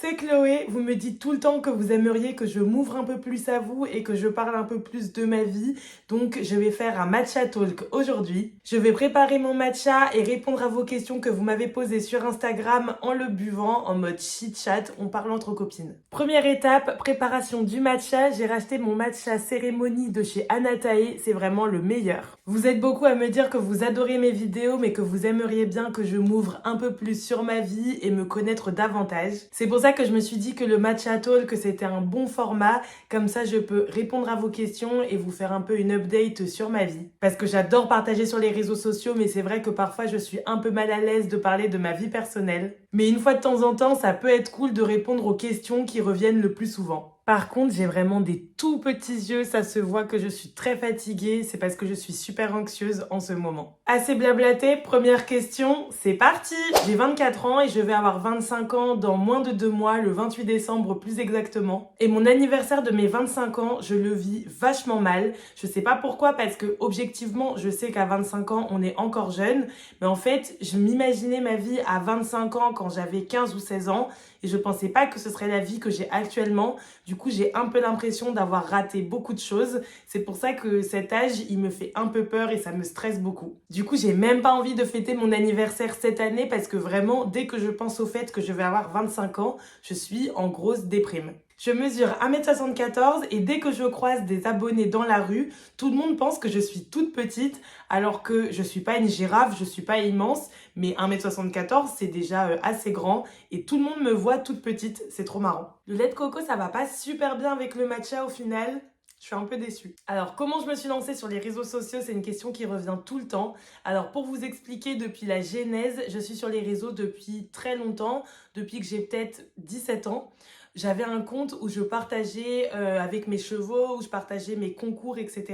c'est Chloé. Vous me dites tout le temps que vous aimeriez que je m'ouvre un peu plus à vous et que je parle un peu plus de ma vie. Donc, je vais faire un matcha talk aujourd'hui. Je vais préparer mon matcha et répondre à vos questions que vous m'avez posées sur Instagram en le buvant, en mode chit-chat, on parle entre copines. Première étape, préparation du matcha. J'ai racheté mon matcha cérémonie de chez Anatae. C'est vraiment le meilleur. Vous êtes beaucoup à me dire que vous adorez mes vidéos, mais que vous aimeriez bien que je m'ouvre un peu plus sur ma vie et me connaître davantage. C'est pour ça que je me suis dit que le matcha talk, que c'était un bon format. Comme ça, je peux répondre à vos questions et vous faire un peu une update sur ma vie. Parce que j'adore partager sur les réseaux sociaux, mais c'est vrai que parfois je suis un peu mal à l'aise de parler de ma vie personnelle. Mais une fois de temps en temps, ça peut être cool de répondre aux questions qui reviennent le plus souvent. Par contre, j'ai vraiment des tout petits yeux, ça se voit que je suis très fatiguée, c'est parce que je suis super anxieuse en ce moment. Assez blablaté, première question, c'est parti! J'ai 24 ans et je vais avoir 25 ans dans moins de 2 mois, le 28 décembre plus exactement. Et mon anniversaire de mes 25 ans, je le vis vachement mal. Je sais pas pourquoi, parce que objectivement, je sais qu'à 25 ans, on est encore jeune, mais en fait, je m'imaginais ma vie à 25 ans quand j'avais 15 ou 16 ans et je pensais pas que ce serait la vie que j'ai actuellement. Du coup, j'ai un peu l'impression d'avoir raté beaucoup de choses. C'est pour ça que cet âge, il me fait un peu peur et ça me stresse beaucoup. Du coup, j'ai même pas envie de fêter mon anniversaire cette année parce que vraiment, dès que je pense au fait que je vais avoir 25 ans, je suis en grosse déprime. Je mesure 1m74 et dès que je croise des abonnés dans la rue, tout le monde pense que je suis toute petite alors que je suis pas une girafe, je suis pas immense, mais 1m74 c'est déjà assez grand et tout le monde me voit toute petite, c'est trop marrant. Le lait de coco ça va pas super bien avec le matcha au final. Je suis un peu déçue. Alors, comment je me suis lancée sur les réseaux sociaux, c'est une question qui revient tout le temps. Alors, pour vous expliquer depuis la genèse, je suis sur les réseaux depuis très longtemps, depuis que j'ai peut-être 17 ans. J'avais un compte où je partageais avec mes chevaux, où je partageais mes concours, etc.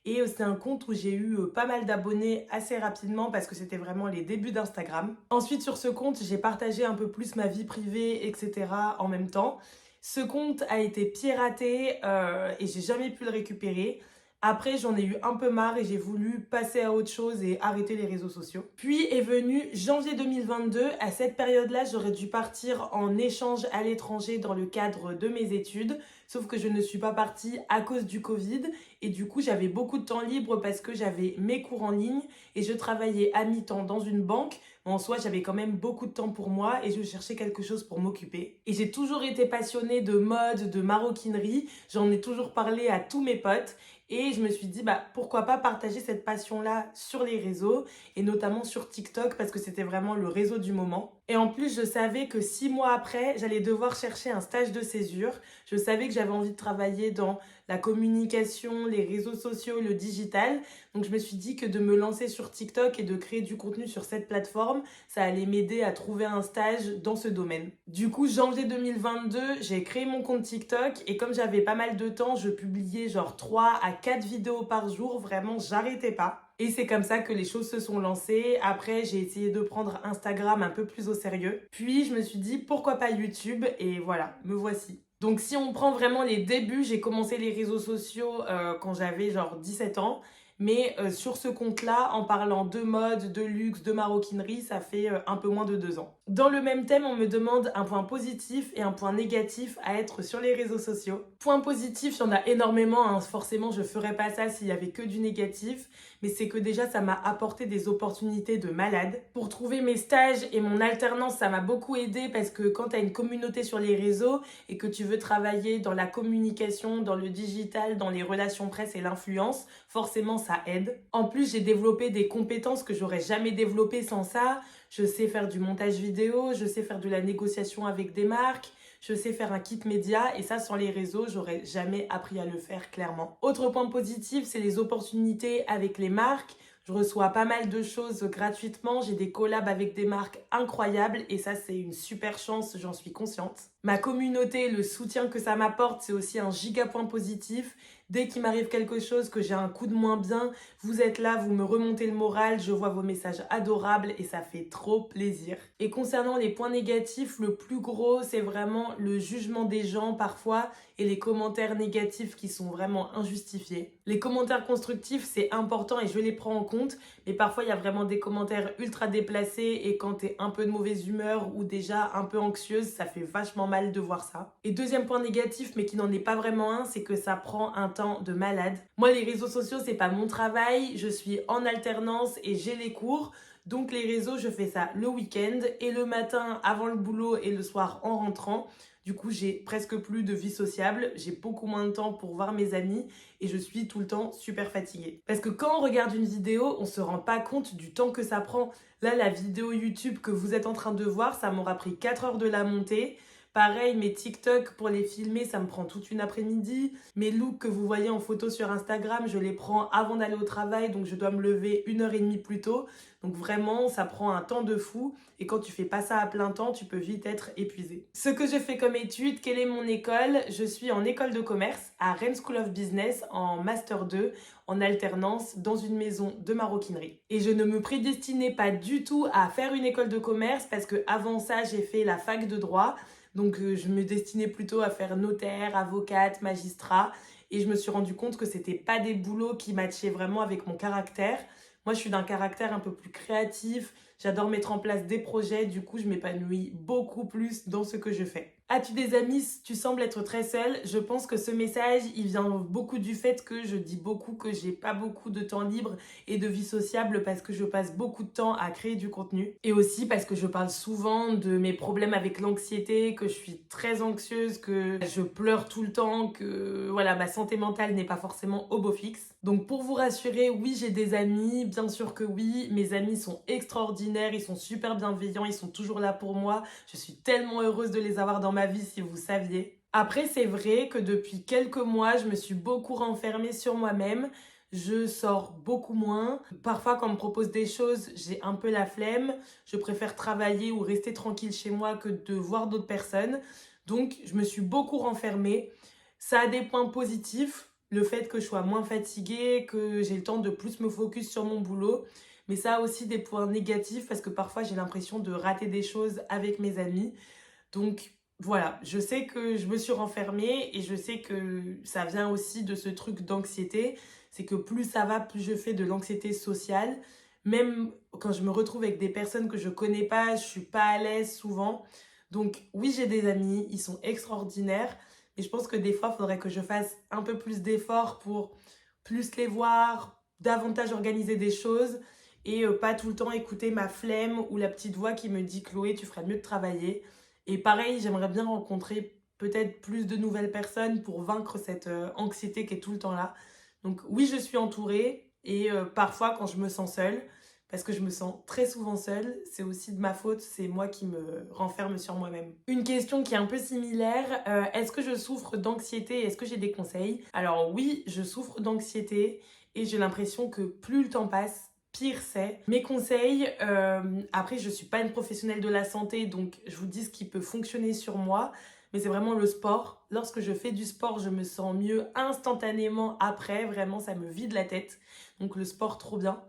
Et c'est un compte où j'ai eu pas mal d'abonnés assez rapidement parce que c'était vraiment les débuts d'Instagram. Ensuite, sur ce compte, j'ai partagé un peu plus ma vie privée, etc. en même temps. Ce compte a été piraté et j'ai jamais pu le récupérer. Après, j'en ai eu un peu marre et j'ai voulu passer à autre chose et arrêter les réseaux sociaux. Puis est venu janvier 2022. À cette période-là, j'aurais dû partir en échange à l'étranger dans le cadre de mes études. Sauf que je ne suis pas partie à cause du Covid. Et du coup, j'avais beaucoup de temps libre parce que j'avais mes cours en ligne et je travaillais à mi-temps dans une banque. En soi, j'avais quand même beaucoup de temps pour moi et je cherchais quelque chose pour m'occuper. Et j'ai toujours été passionnée de mode, de maroquinerie. J'en ai toujours parlé à tous mes potes. Et je me suis dit, pourquoi pas partager cette passion-là sur les réseaux et notamment sur TikTok parce que c'était vraiment le réseau du moment. Et en plus, je savais que 6 mois après, j'allais devoir chercher un stage de césure. Je savais que j'avais envie de travailler dans la communication, les réseaux sociaux, le digital. Donc je me suis dit que de me lancer sur TikTok et de créer du contenu sur cette plateforme, ça allait m'aider à trouver un stage dans ce domaine. Du coup, janvier 2022, j'ai créé mon compte TikTok et comme j'avais pas mal de temps, je publiais genre 3 à 4 vidéos par jour. Vraiment, j'arrêtais pas. Et c'est comme ça que les choses se sont lancées. Après, j'ai essayé de prendre Instagram un peu plus au sérieux. Puis, je me suis dit, pourquoi pas YouTube? Et voilà, me voici. Donc, si on prend vraiment les débuts, j'ai commencé les réseaux sociaux quand j'avais genre 17 ans. Mais sur ce compte-là, en parlant de mode, de luxe, de maroquinerie, ça fait un peu moins de 2 ans. Dans le même thème, on me demande un point positif et un point négatif à être sur les réseaux sociaux. Point positif, il y en a énormément, hein. Forcément, je ferais pas ça s'il y avait que du négatif. Mais c'est que déjà, ça m'a apporté des opportunités de malade. Pour trouver mes stages et mon alternance, ça m'a beaucoup aidé parce que quand tu as une communauté sur les réseaux et que tu veux travailler dans la communication, dans le digital, dans les relations presse et l'influence, forcément, ça aide. En plus, j'ai développé des compétences que j'aurais jamais développées sans ça. Je sais faire du montage vidéo, je sais faire de la négociation avec des marques, je sais faire un kit média et ça, sans les réseaux, j'aurais jamais appris à le faire clairement. Autre point positif, c'est les opportunités avec les marques. Je reçois pas mal de choses gratuitement, j'ai des collabs avec des marques incroyables et ça c'est une super chance, j'en suis consciente. Ma communauté, le soutien que ça m'apporte, c'est aussi un giga point positif. Dès qu'il m'arrive quelque chose, que j'ai un coup de moins bien, vous êtes là, vous me remontez le moral, je vois vos messages adorables et ça fait trop plaisir. Et concernant les points négatifs, le plus gros, c'est vraiment le jugement des gens parfois et les commentaires négatifs qui sont vraiment injustifiés. Les commentaires constructifs, c'est important et je les prends en compte. Mais parfois, il y a vraiment des commentaires ultra déplacés et quand t'es un peu de mauvaise humeur ou déjà un peu anxieuse, ça fait vachement mal de voir ça. Et deuxième point négatif, mais qui n'en est pas vraiment un, c'est que ça prend un temps de malade. Moi, les réseaux sociaux, c'est pas mon travail. Je suis en alternance et j'ai les cours. Donc les réseaux, je fais ça le week-end et le matin avant le boulot et le soir en rentrant. Du coup, j'ai presque plus de vie sociable, j'ai beaucoup moins de temps pour voir mes amis et je suis tout le temps super fatiguée. Parce que quand on regarde une vidéo, on se rend pas compte du temps que ça prend. Là, la vidéo YouTube que vous êtes en train de voir, ça m'aura pris 4 heures de la monter. Pareil, mes TikTok pour les filmer, ça me prend toute une après-midi. Mes looks que vous voyez en photo sur Instagram, je les prends avant d'aller au travail, donc je dois me lever 1 heure et demie plus tôt. Donc vraiment, ça prend un temps de fou. Et quand tu fais pas ça à plein temps, tu peux vite être épuisé. Ce que je fais comme étude, quelle est mon école? Je suis en école de commerce à Rennes School of Business en Master 2, en alternance dans une maison de maroquinerie. Et je ne me prédestinais pas du tout à faire une école de commerce parce que avant ça, j'ai fait la fac de droit. Donc je me destinais plutôt à faire notaire, avocate, magistrat. Et je me suis rendu compte que c'était pas des boulots qui matchaient vraiment avec mon caractère. Moi, je suis d'un caractère un peu plus créatif. J'adore mettre en place des projets. Du coup, je m'épanouis beaucoup plus dans ce que je fais. As-tu des amis? Tu sembles être très seule. Je pense que ce message, il vient beaucoup du fait que je dis beaucoup que j'ai pas beaucoup de temps libre et de vie sociable parce que je passe beaucoup de temps à créer du contenu. Et aussi parce que je parle souvent de mes problèmes avec l'anxiété, que je suis très anxieuse, que je pleure tout le temps, que voilà, ma santé mentale n'est pas forcément au beau fixe. Donc pour vous rassurer, oui, j'ai des amis, bien sûr que oui. Mes amis sont extraordinaires, ils sont super bienveillants, ils sont toujours là pour moi. Je suis tellement heureuse de les avoir dans ma vie si vous saviez. Après, c'est vrai que depuis quelques mois, je me suis beaucoup renfermée sur moi-même. Je sors beaucoup moins. Parfois, quand on me propose des choses, j'ai un peu la flemme. Je préfère travailler ou rester tranquille chez moi que de voir d'autres personnes. Donc, je me suis beaucoup renfermée. Ça a des points positifs, le fait que je sois moins fatiguée, que j'ai le temps de plus me focus sur mon boulot. Mais ça a aussi des points négatifs parce que parfois, j'ai l'impression de rater des choses avec mes amis. Donc voilà, je sais que je me suis renfermée et je sais que ça vient aussi de ce truc d'anxiété. C'est que plus ça va, plus je fais de l'anxiété sociale. Même quand je me retrouve avec des personnes que je connais pas, je suis pas à l'aise souvent. Donc oui, j'ai des amis, ils sont extraordinaires. Et je pense que des fois, il faudrait que je fasse un peu plus d'efforts pour plus les voir, davantage organiser des choses et pas tout le temps écouter ma flemme ou la petite voix qui me dit Chloé, tu ferais mieux de travailler. Et pareil, j'aimerais bien rencontrer peut-être plus de nouvelles personnes pour vaincre cette anxiété qui est tout le temps là. Donc oui, je suis entourée et parfois quand je me sens seule, parce que je me sens très souvent seule, c'est aussi de ma faute, c'est moi qui me renferme sur moi-même. Une question qui est un peu similaire, est-ce que je souffre d'anxiété et est-ce que j'ai des conseils? Alors oui, je souffre d'anxiété et j'ai l'impression que plus le temps passe, pire c'est. Mes conseils, après je suis pas une professionnelle de la santé, donc je vous dis ce qui peut fonctionner sur moi, mais c'est vraiment le sport. Lorsque je fais du sport, je me sens mieux instantanément après, vraiment ça me vide la tête. Donc le sport, trop bien.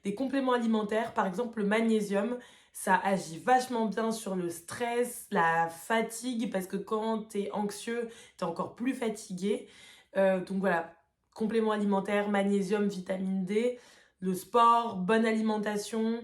Des compléments alimentaires, par exemple le magnésium, ça agit vachement bien sur le stress, la fatigue, parce que quand t'es anxieux, t'es encore plus fatigué. Donc voilà, compléments alimentaires, magnésium, vitamine D, le sport, bonne alimentation,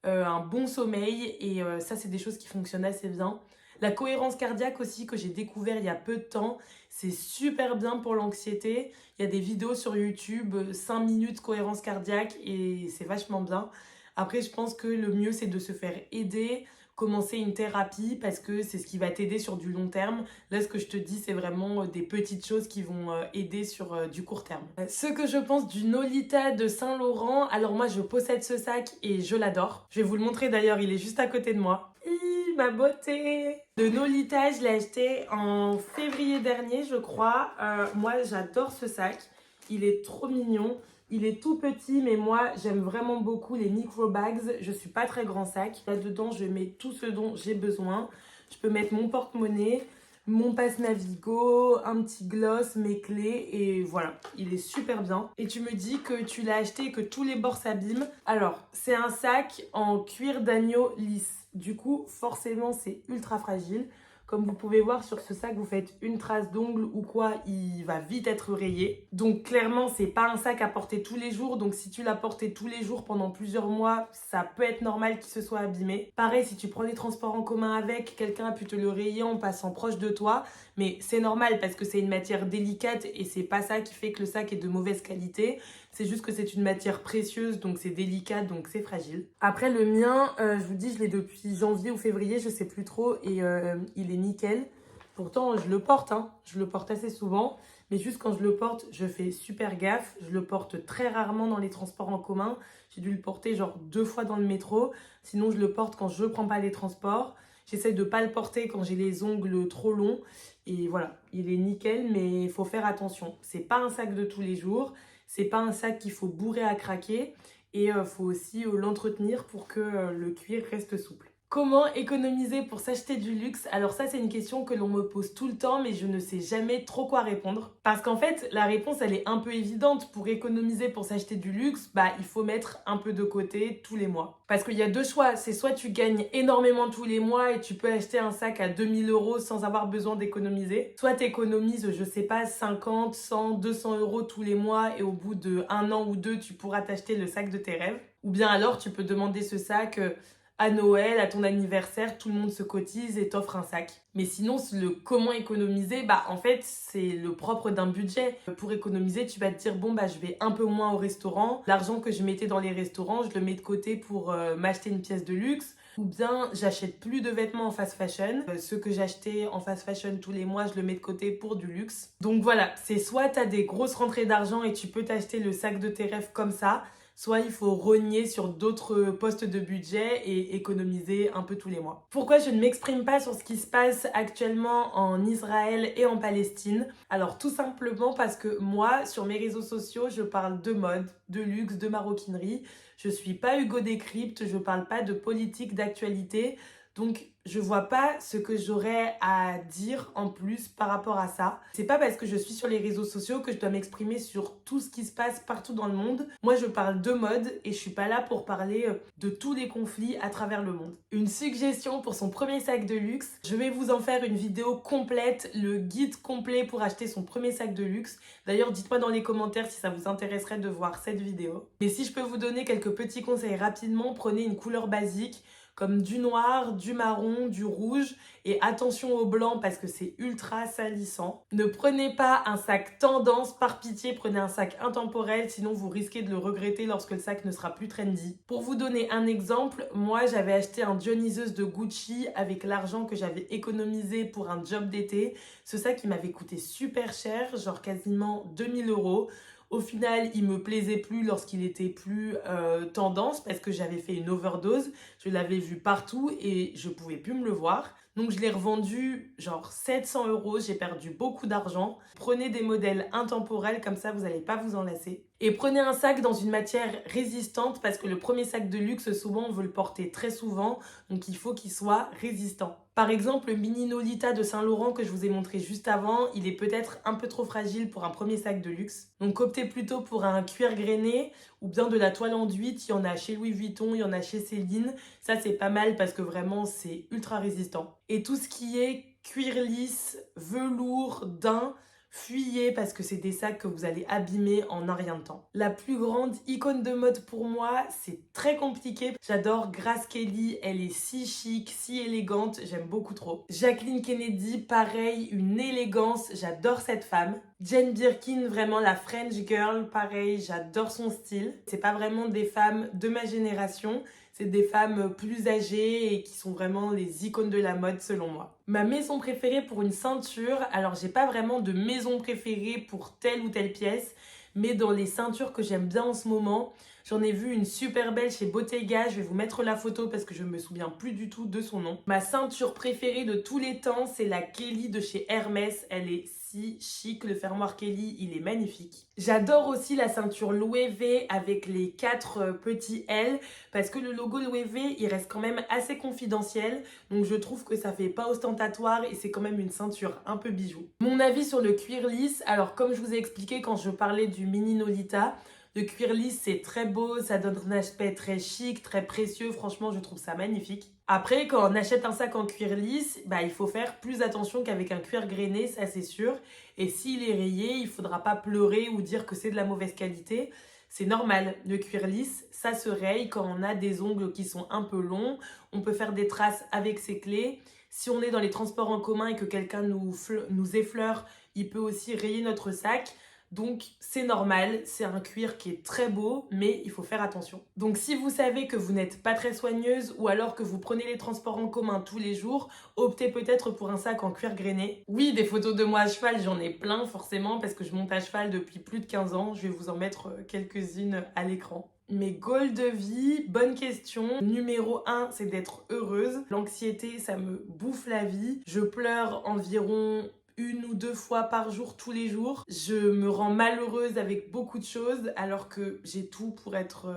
un bon sommeil, et ça c'est des choses qui fonctionnent assez bien. La cohérence cardiaque aussi que j'ai découvert il y a peu de temps, c'est super bien pour l'anxiété. Il y a des vidéos sur YouTube, 5 minutes cohérence cardiaque et c'est vachement bien. Après, je pense que le mieux c'est de se faire aider, commencer une thérapie parce que c'est ce qui va t'aider sur du long terme. Là, ce que je te dis, c'est vraiment des petites choses qui vont aider sur du court terme. Ce que je pense du Nolita de Saint-Laurent, alors moi je possède ce sac et je l'adore. Je vais vous le montrer d'ailleurs, il est juste à côté de moi. Ma beauté! Le Nolita, je l'ai acheté en février dernier, je crois. Moi, j'adore ce sac. Il est trop mignon. Il est tout petit, mais moi, j'aime vraiment beaucoup les micro bags. Je suis pas très grand sac. Là-dedans, je mets tout ce dont j'ai besoin. Je peux mettre mon porte-monnaie, mon passe Navigo, un petit gloss, mes clés et voilà, il est super bien. Et tu me dis que tu l'as acheté et que tous les bords s'abîment. Alors, c'est un sac en cuir d'agneau lisse. Du coup, forcément, c'est ultra fragile. Comme vous pouvez voir sur ce sac, vous faites une trace d'ongle ou quoi, il va vite être rayé. Donc clairement, c'est pas un sac à porter tous les jours. Donc si tu l'as porté tous les jours pendant plusieurs mois, ça peut être normal qu'il se soit abîmé. Pareil, si tu prends les transports en commun avec, quelqu'un a pu te le rayer en passant proche de toi. Mais c'est normal parce que c'est une matière délicate et c'est pas ça qui fait que le sac est de mauvaise qualité. C'est juste que c'est une matière précieuse, donc c'est délicat, donc c'est fragile. Après le mien, je vous dis, je l'ai depuis janvier ou février, je sais plus trop, et il est nickel. Pourtant, je le porte, je le porte assez souvent, mais juste quand je le porte, je fais super gaffe. Je le porte très rarement dans les transports en commun. J'ai dû le porter genre 2 fois dans le métro. Sinon, je le porte quand je prends pas les transports. J'essaie de pas le porter quand j'ai les ongles trop longs. Et voilà, il est nickel, mais il faut faire attention. C'est pas un sac de tous les jours. C'est pas un sac qu'il faut bourrer à craquer. Et faut aussi l'entretenir pour que le cuir reste souple. Comment économiser pour s'acheter du luxe? Alors ça, c'est une question que l'on me pose tout le temps, mais je ne sais jamais trop quoi répondre. Parce qu'en fait, la réponse, elle est un peu évidente. Pour économiser pour s'acheter du luxe, il faut mettre un peu de côté tous les mois. Parce qu'il y a deux choix. C'est soit tu gagnes énormément tous les mois et tu peux acheter un sac à 2000 € sans avoir besoin d'économiser. Soit tu économises, je sais pas, 50, 100, 200 € tous les mois et au bout de 1 an ou 2, tu pourras t'acheter le sac de tes rêves. Ou bien alors, tu peux demander ce sac à Noël, à ton anniversaire, tout le monde se cotise et t'offre un sac. Mais sinon, le comment économiser, en fait, c'est le propre d'un budget. Pour économiser, tu vas te dire, je vais un peu moins au restaurant. L'argent que je mettais dans les restaurants, je le mets de côté pour m'acheter une pièce de luxe. Ou bien, j'achète plus de vêtements en fast fashion. Ceux que j'achetais en fast fashion tous les mois, je le mets de côté pour du luxe. Donc voilà, c'est soit tu as des grosses rentrées d'argent et tu peux t'acheter le sac de tes rêves comme ça, soit il faut rogner sur d'autres postes de budget et économiser un peu tous les mois. Pourquoi je ne m'exprime pas sur ce qui se passe actuellement en Israël et en Palestine? Alors tout simplement parce que moi, sur mes réseaux sociaux, je parle de mode, de luxe, de maroquinerie. Je suis pas Hugo Décrypte, je parle pas de politique, d'actualité. Donc, je vois pas ce que j'aurais à dire en plus par rapport à ça. C'est pas parce que je suis sur les réseaux sociaux que je dois m'exprimer sur tout ce qui se passe partout dans le monde. Moi, je parle de mode et je suis pas là pour parler de tous les conflits à travers le monde. Une suggestion pour son premier sac de luxe. Je vais vous en faire une vidéo complète, le guide complet pour acheter son premier sac de luxe. D'ailleurs, dites-moi dans les commentaires si ça vous intéresserait de voir cette vidéo. Mais si je peux vous donner quelques petits conseils rapidement, prenez une couleur basique, comme du noir, du marron, du rouge. Et attention au blanc parce que c'est ultra salissant. Ne prenez pas un sac tendance, par pitié, prenez un sac intemporel, sinon vous risquez de le regretter lorsque le sac ne sera plus trendy. Pour vous donner un exemple, moi j'avais acheté un Dionysus de Gucci avec l'argent que j'avais économisé pour un job d'été. Ce sac il m'avait coûté super cher, genre quasiment 2000 €. Au final, il me plaisait plus lorsqu'il était plus tendance parce que j'avais fait une overdose. Je l'avais vu partout et je pouvais plus me le voir. Donc je l'ai revendu genre 700 €, j'ai perdu beaucoup d'argent. Prenez des modèles intemporels, comme ça vous n'allez pas vous en lasser. Et prenez un sac dans une matière résistante parce que le premier sac de luxe, souvent on veut le porter très souvent, donc il faut qu'il soit résistant. Par exemple, le mini Nolita de Saint-Laurent que je vous ai montré juste avant, il est peut-être un peu trop fragile pour un premier sac de luxe. Donc optez plutôt pour un cuir grainé ou bien de la toile enduite. Il y en a chez Louis Vuitton, il y en a chez Céline. Ça c'est pas mal parce que vraiment c'est ultra résistant. Et tout ce qui est cuir lisse, velours, daim, fuyez parce que c'est des sacs que vous allez abîmer en un rien de temps. La plus grande icône de mode pour moi, c'est très compliqué. J'adore Grace Kelly, elle est si chic, si élégante, j'aime beaucoup trop. Jacqueline Kennedy, pareil, une élégance, j'adore cette femme. Jane Birkin, vraiment la French girl, pareil, j'adore son style. C'est pas vraiment des femmes de ma génération, c'est des femmes plus âgées et qui sont vraiment les icônes de la mode selon moi. Ma maison préférée pour une ceinture, alors j'ai pas vraiment de maison préférée pour telle ou telle pièce, mais dans les ceintures que j'aime bien en ce moment, j'en ai vu une super belle chez Bottega, je vais vous mettre la photo parce que je me souviens plus du tout de son nom. Ma ceinture préférée de tous les temps, c'est la Kelly de chez Hermès, elle est si chic, le fermoir Kelly, il est magnifique. J'adore aussi la ceinture Loewe avec les 4 petits L parce que le logo Loewe, il reste quand même assez confidentiel, donc je trouve que ça fait pas ostentatoire et c'est quand même une ceinture un peu bijou. Mon avis sur le cuir lisse, alors comme je vous ai expliqué quand je parlais du mini Nolita, Le cuir lisse, c'est très beau, ça donne un aspect très chic, très précieux. Franchement, je trouve ça magnifique. Après, quand on achète un sac en cuir lisse, il faut faire plus attention qu'avec un cuir grainé, ça c'est sûr. Et s'il est rayé, il faudra pas pleurer ou dire que c'est de la mauvaise qualité. C'est normal, le cuir lisse, ça se raye quand on a des ongles qui sont un peu longs. On peut faire des traces avec ses clés. Si on est dans les transports en commun et que quelqu'un nous effleure, il peut aussi rayer notre sac. Donc c'est normal, c'est un cuir qui est très beau, mais il faut faire attention. Donc si vous savez que vous n'êtes pas très soigneuse ou alors que vous prenez les transports en commun tous les jours, optez peut-être pour un sac en cuir grainé. Oui, des photos de moi à cheval, j'en ai plein forcément parce que je monte à cheval depuis plus de 15 ans. Je vais vous en mettre quelques-unes à l'écran. Mes goals de vie, bonne question. Numéro 1, c'est d'être heureuse. L'anxiété, ça me bouffe la vie. Je pleure environ 1 ou 2 fois par jour, tous les jours. Je me rends malheureuse avec beaucoup de choses alors que j'ai tout pour être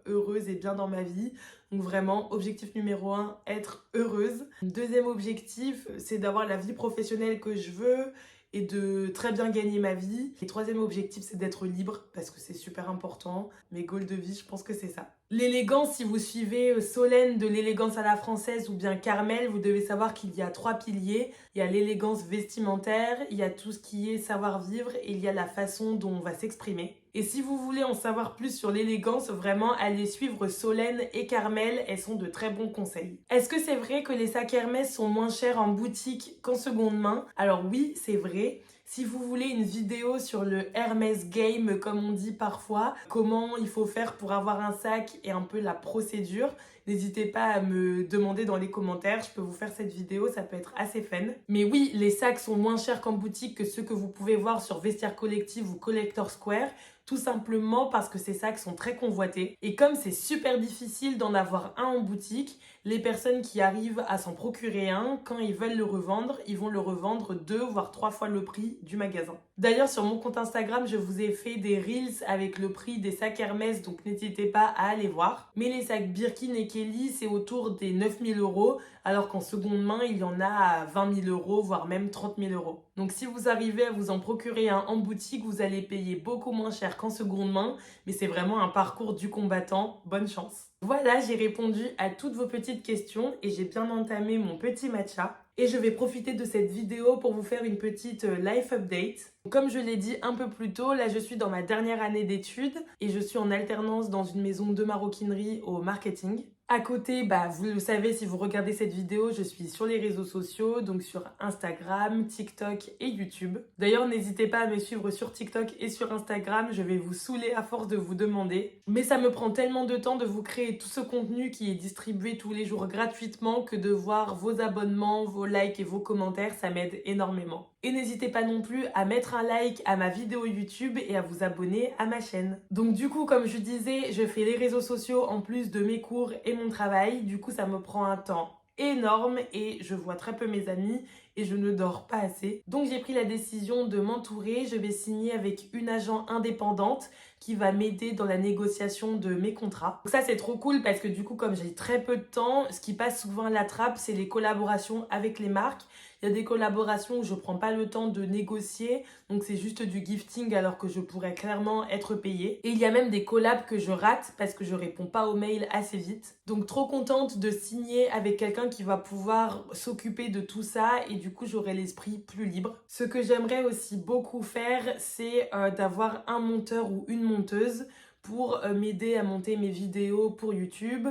heureuse et bien dans ma vie. Donc vraiment, objectif numéro 1, être heureuse. Deuxième objectif, c'est d'avoir la vie professionnelle que je veux et de très bien gagner ma vie. Et troisième objectif, c'est d'être libre parce que c'est super important. Mes goals de vie, je pense que c'est ça. L'élégance, si vous suivez Solène de l'élégance à la française ou bien Carmel, vous devez savoir qu'il y a 3 piliers. Il y a l'élégance vestimentaire, il y a tout ce qui est savoir-vivre et il y a la façon dont on va s'exprimer. Et si vous voulez en savoir plus sur l'élégance, vraiment, allez suivre Solène et Carmel, elles sont de très bons conseils. Est-ce que c'est vrai que les sacs Hermès sont moins chers en boutique qu'en seconde main? Alors oui, c'est vrai. Si vous voulez une vidéo sur le Hermès Game, comme on dit parfois, comment il faut faire pour avoir un sac et un peu la procédure, n'hésitez pas à me demander dans les commentaires, je peux vous faire cette vidéo, ça peut être assez fun. Mais oui, les sacs sont moins chers qu'en boutique que ceux que vous pouvez voir sur Vestiaire Collective ou Collector Square, tout simplement parce que ces sacs sont très convoités. Et comme c'est super difficile d'en avoir un en boutique, les personnes qui arrivent à s'en procurer un, quand ils veulent le revendre, ils vont le revendre 2 voire 3 fois le prix du magasin. D'ailleurs, sur mon compte Instagram, je vous ai fait des reels avec le prix des sacs Hermès, donc n'hésitez pas à aller voir. Mais les sacs Birkin et Kelly, c'est autour des 9 000 €, alors qu'en seconde main, il y en a à 20 000 €, voire même 30 000 €. Donc si vous arrivez à vous en procurer un en boutique, vous allez payer beaucoup moins cher qu'en seconde main, mais c'est vraiment un parcours du combattant. Bonne chance. Voilà, j'ai répondu à toutes vos petites questions et j'ai bien entamé mon petit matcha. Et je vais profiter de cette vidéo pour vous faire une petite life update. Comme je l'ai dit un peu plus tôt, là je suis dans ma dernière année d'études et je suis en alternance dans une maison de maroquinerie au marketing. À côté, vous le savez si vous regardez cette vidéo, je suis sur les réseaux sociaux, donc sur Instagram, TikTok et YouTube. D'ailleurs, n'hésitez pas à me suivre sur TikTok et sur Instagram, je vais vous saouler à force de vous demander. Mais ça me prend tellement de temps de vous créer tout ce contenu qui est distribué tous les jours gratuitement que de voir vos abonnements, vos likes et vos commentaires, ça m'aide énormément. Et n'hésitez pas non plus à mettre un like à ma vidéo YouTube et à vous abonner à ma chaîne. Donc du coup, comme je disais, je fais les réseaux sociaux en plus de mes cours et mon travail. Du coup, ça me prend un temps énorme et je vois très peu mes amis et je ne dors pas assez. Donc j'ai pris la décision de m'entourer. Je vais signer avec une agent indépendante qui va m'aider dans la négociation de mes contrats. Donc ça c'est trop cool parce que du coup comme j'ai très peu de temps, ce qui passe souvent à la trappe c'est les collaborations avec les marques. Il y a des collaborations où je prends pas le temps de négocier, donc c'est juste du gifting alors que je pourrais clairement être payée. Et il y a même des collabs que je rate parce que je réponds pas aux mails assez vite. Donc trop contente de signer avec quelqu'un qui va pouvoir s'occuper de tout ça et du coup j'aurai l'esprit plus libre. Ce que j'aimerais aussi beaucoup faire, c'est d'avoir un monteur ou une monteuse pour m'aider à monter mes vidéos pour YouTube,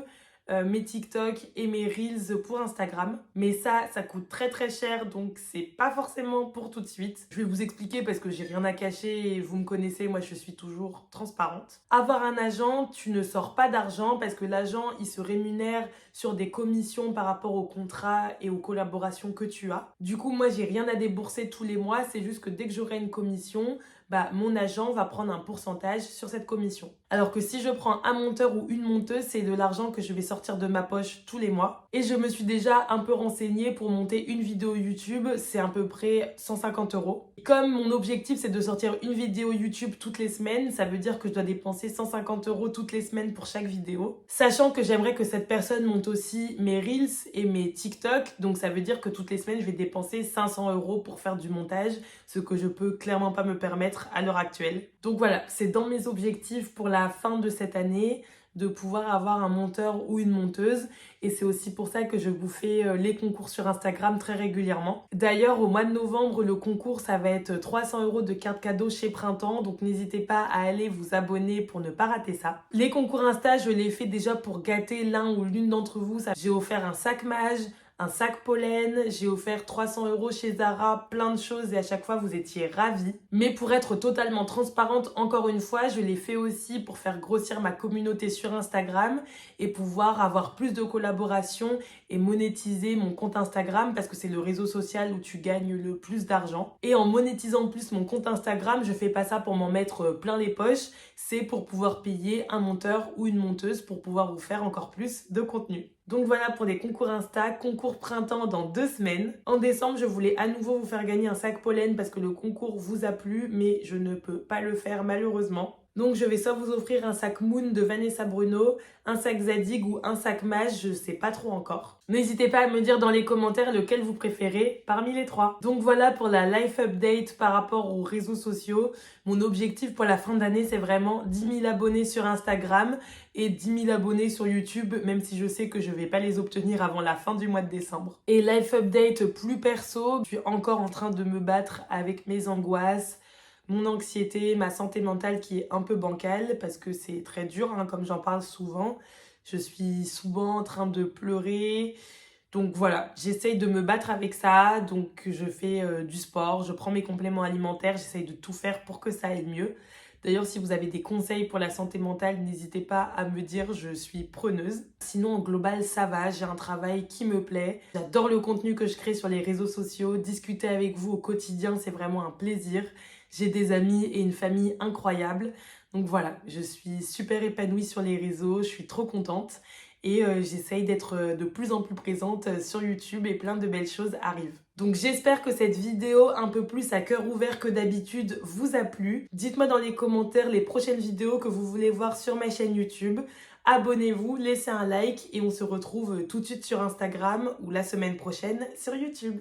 mes TikTok et mes Reels pour Instagram. Mais ça coûte très très cher, donc c'est pas forcément pour tout de suite. Je vais vous expliquer parce que j'ai rien à cacher et vous me connaissez, moi je suis toujours transparente. Avoir un agent, tu ne sors pas d'argent parce que l'agent, il se rémunère sur des commissions par rapport aux contrats et aux collaborations que tu as. Du coup, moi j'ai rien à débourser tous les mois, c'est juste que dès que j'aurai une commission, mon agent va prendre un pourcentage sur cette commission. Alors que si je prends un monteur ou une monteuse, c'est de l'argent que je vais sortir de ma poche tous les mois. Et je me suis déjà un peu renseignée pour monter une vidéo YouTube, c'est à peu près 150 €. Comme mon objectif c'est de sortir une vidéo YouTube toutes les semaines, ça veut dire que je dois dépenser 150 € toutes les semaines pour chaque vidéo. Sachant que j'aimerais que cette personne monte aussi mes Reels et mes TikTok, donc ça veut dire que toutes les semaines je vais dépenser 500 € pour faire du montage, ce que je peux clairement pas me permettre être à l'heure actuelle. Donc voilà, c'est dans mes objectifs pour la fin de cette année de pouvoir avoir un monteur ou une monteuse. Et c'est aussi pour ça que je vous fais les concours sur Instagram très régulièrement. D'ailleurs, au mois de novembre, le concours, ça va être 300 € de carte cadeau chez Printemps. Donc n'hésitez pas à aller vous abonner pour ne pas rater ça. Les concours Insta, je les fais déjà pour gâter l'un ou l'une d'entre vous. J'ai offert un sac Mage, un sac pollen, j'ai offert 300 € chez Zara, plein de choses et à chaque fois vous étiez ravis. Mais pour être totalement transparente, encore une fois, je l'ai fait aussi pour faire grossir ma communauté sur Instagram et pouvoir avoir plus de collaborations et monétiser mon compte Instagram parce que c'est le réseau social où tu gagnes le plus d'argent. Et en monétisant plus mon compte Instagram, je fais pas ça pour m'en mettre plein les poches, c'est pour pouvoir payer un monteur ou une monteuse pour pouvoir vous faire encore plus de contenu. Donc voilà pour les concours Insta, concours printemps dans 2 semaines. En décembre, je voulais à nouveau vous faire gagner un sac pollen parce que le concours vous a plu, mais je ne peux pas le faire malheureusement. Donc je vais soit vous offrir un sac Moon de Vanessa Bruno, un sac Zadig ou un sac Mage, je sais pas trop encore. N'hésitez pas à me dire dans les commentaires lequel vous préférez parmi les 3. Donc voilà pour la life update par rapport aux réseaux sociaux. Mon objectif pour la fin d'année, c'est vraiment 10 000 abonnés sur Instagram et 10 000 abonnés sur YouTube, même si je sais que je vais pas les obtenir avant la fin du mois de décembre. Et life update plus perso, je suis encore en train de me battre avec mes angoisses, mon anxiété, ma santé mentale qui est un peu bancale parce que c'est très dur, hein, comme j'en parle souvent. Je suis souvent en train de pleurer. Donc voilà, j'essaye de me battre avec ça. Donc je fais du sport, je prends mes compléments alimentaires, j'essaye de tout faire pour que ça aille mieux. D'ailleurs, si vous avez des conseils pour la santé mentale, n'hésitez pas à me dire, je suis preneuse. Sinon, en global, ça va, j'ai un travail qui me plaît. J'adore le contenu que je crée sur les réseaux sociaux. Discuter avec vous au quotidien, c'est vraiment un plaisir. J'ai des amis et une famille incroyable. Donc voilà, je suis super épanouie sur les réseaux, je suis trop contente. Et j'essaye d'être de plus en plus présente sur YouTube et plein de belles choses arrivent. Donc j'espère que cette vidéo un peu plus à cœur ouvert que d'habitude vous a plu. Dites-moi dans les commentaires les prochaines vidéos que vous voulez voir sur ma chaîne YouTube. Abonnez-vous, laissez un like et on se retrouve tout de suite sur Instagram ou la semaine prochaine sur YouTube.